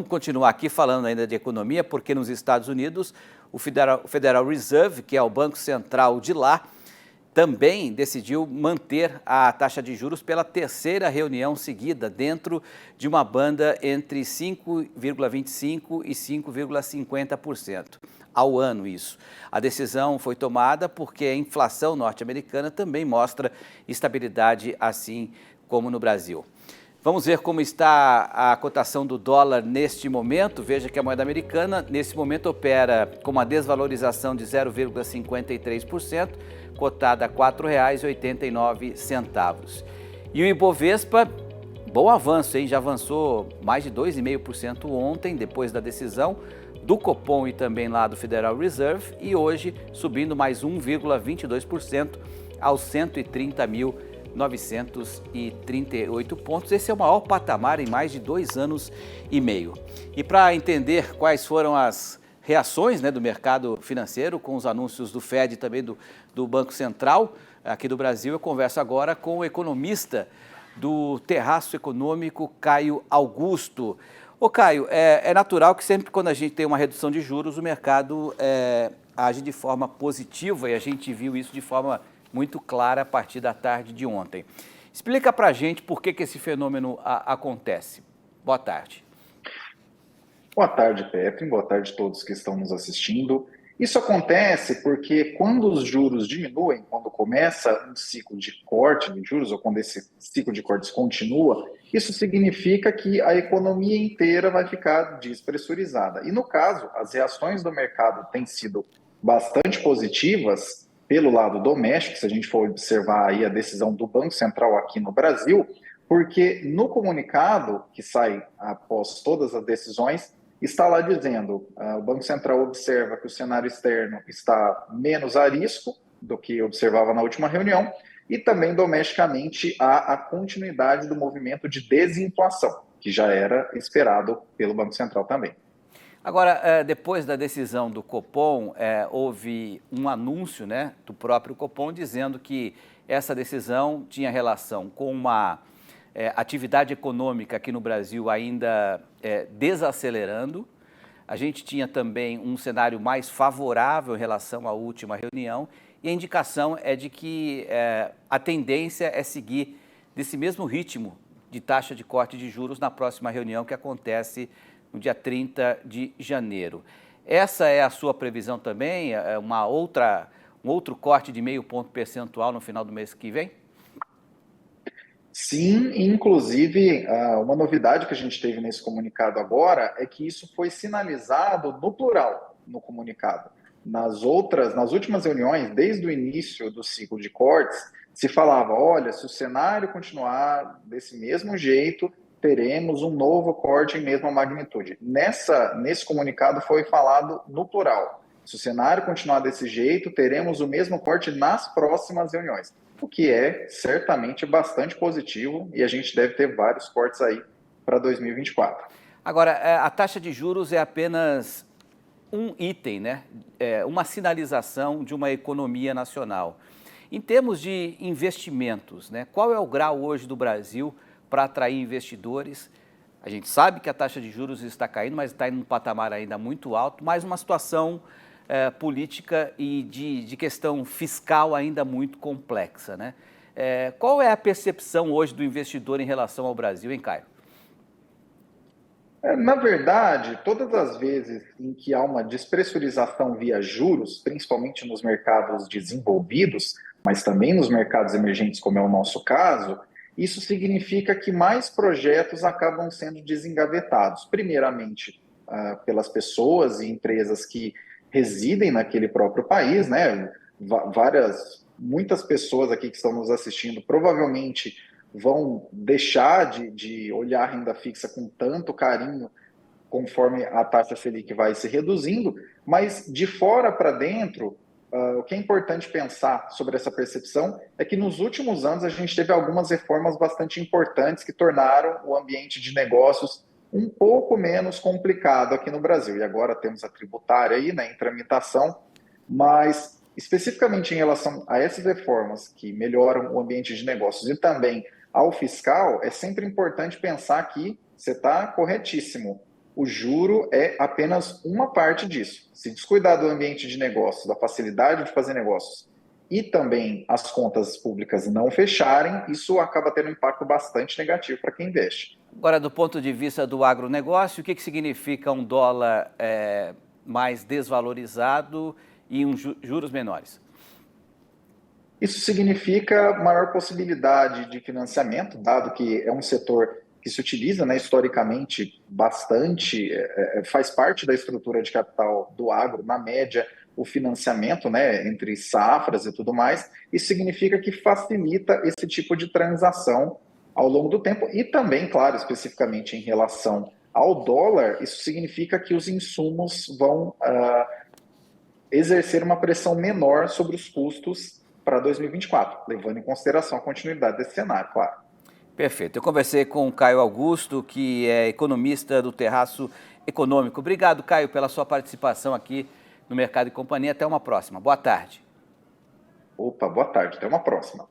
vamos continuar aqui falando ainda de economia, porque nos Estados Unidos o Federal Reserve, que é o Banco Central de lá, também decidiu manter a taxa de juros pela terceira reunião seguida, dentro de uma banda entre 5,25% e 5,50% ao ano isso. A decisão foi tomada porque a inflação norte-americana também mostra estabilidade, assim como no Brasil. Vamos ver como está a cotação do dólar neste momento. Veja que a moeda americana, nesse momento, opera com uma desvalorização de 0,53%, cotada a R$ 4,89. E o Ibovespa, bom avanço, hein? Já avançou mais de 2,5% ontem, depois da decisão do Copom e também lá do Federal Reserve, e hoje subindo mais 1,22% aos 130.938 pontos. Esse é o maior patamar em mais de 2 anos e meio. E para entender quais foram as reações, do mercado financeiro com os anúncios do FED e também do Banco Central aqui do Brasil, eu converso agora com o economista do Terraço Econômico, Caio Augusto. Ô Caio, é natural que sempre quando a gente tem uma redução de juros, o mercado age de forma positiva, e a gente viu isso de forma muito clara a partir da tarde de ontem. Explica pra gente por que esse fenômeno acontece. Boa tarde. Boa tarde, Petri. Boa tarde a todos que estão nos assistindo. Isso acontece porque quando os juros diminuem, quando começa um ciclo de corte de juros, ou quando esse ciclo de cortes continua, isso significa que a economia inteira vai ficar despressurizada. E no caso, as reações do mercado têm sido bastante positivas pelo lado doméstico, se a gente for observar aí a decisão do Banco Central aqui no Brasil, porque no comunicado que sai após todas as decisões, está lá dizendo, o Banco Central observa que o cenário externo está menos a risco do que observava na última reunião, e também domesticamente há a continuidade do movimento de desinflação, que já era esperado pelo Banco Central também. Agora, depois da decisão do Copom, houve um anúncio do próprio Copom dizendo que essa decisão tinha relação com uma atividade econômica aqui no Brasil ainda desacelerando. A gente tinha também um cenário mais favorável em relação à última reunião, e a indicação é de que a tendência é seguir desse mesmo ritmo de taxa de corte de juros na próxima reunião, que acontece no dia 30 de janeiro. Essa é a sua previsão também? É um outro corte de 0,5 ponto percentual no final do mês que vem? Sim, inclusive, uma novidade que a gente teve nesse comunicado agora é que isso foi sinalizado no plural no comunicado. Nas últimas reuniões, desde o início do ciclo de cortes, se falava, olha, se o cenário continuar desse mesmo jeito, teremos um novo corte em mesma magnitude. Nesse comunicado foi falado no plural. Se o cenário continuar desse jeito, teremos o mesmo corte nas próximas reuniões, o que é certamente bastante positivo, e a gente deve ter vários cortes aí para 2024. Agora, a taxa de juros é apenas um item, uma sinalização de uma economia nacional. Em termos de investimentos, qual é o grau hoje do Brasil para atrair investidores? A gente sabe que a taxa de juros está caindo, mas está em um patamar ainda muito alto, mas uma situação política e de questão fiscal ainda muito complexa, qual é a percepção hoje do investidor em relação ao Brasil, hein, Caio? Na verdade, todas as vezes em que há uma despressurização via juros, principalmente nos mercados desenvolvidos, mas também nos mercados emergentes, como é o nosso caso, isso significa que mais projetos acabam sendo desengavetados. Primeiramente, pelas pessoas e empresas que residem naquele próprio país, muitas pessoas aqui que estão nos assistindo provavelmente vão deixar de olhar a renda fixa com tanto carinho conforme a taxa Selic vai se reduzindo, mas de fora para dentro, o que é importante pensar sobre essa percepção é que nos últimos anos a gente teve algumas reformas bastante importantes que tornaram o ambiente de negócios um pouco menos complicado aqui no Brasil. E agora temos a tributária aí, em tramitação, mas especificamente em relação a essas reformas que melhoram o ambiente de negócios e também ao fiscal, é sempre importante pensar que você está corretíssimo. o juro é apenas uma parte disso. Se descuidar do ambiente de negócios, da facilidade de fazer negócios e também as contas públicas não fecharem, isso acaba tendo um impacto bastante negativo para quem investe. Agora, do ponto de vista do agronegócio, o que significa um dólar mais desvalorizado e juros menores? Isso significa maior possibilidade de financiamento, dado que é um setor que se utiliza, né, historicamente bastante, faz parte da estrutura de capital do agro, na média, o financiamento, né, entre safras e tudo mais. Isso significa que facilita esse tipo de transação ao longo do tempo e também, claro, especificamente em relação ao dólar, isso significa que os insumos vão exercer uma pressão menor sobre os custos para 2024, levando em consideração a continuidade desse cenário, claro. Perfeito. Eu conversei com o Caio Augusto, que é economista do Terraço Econômico. Obrigado, Caio, pela sua participação aqui no Mercado e Companhia. Até uma próxima. Boa tarde. Opa, boa tarde. Até uma próxima.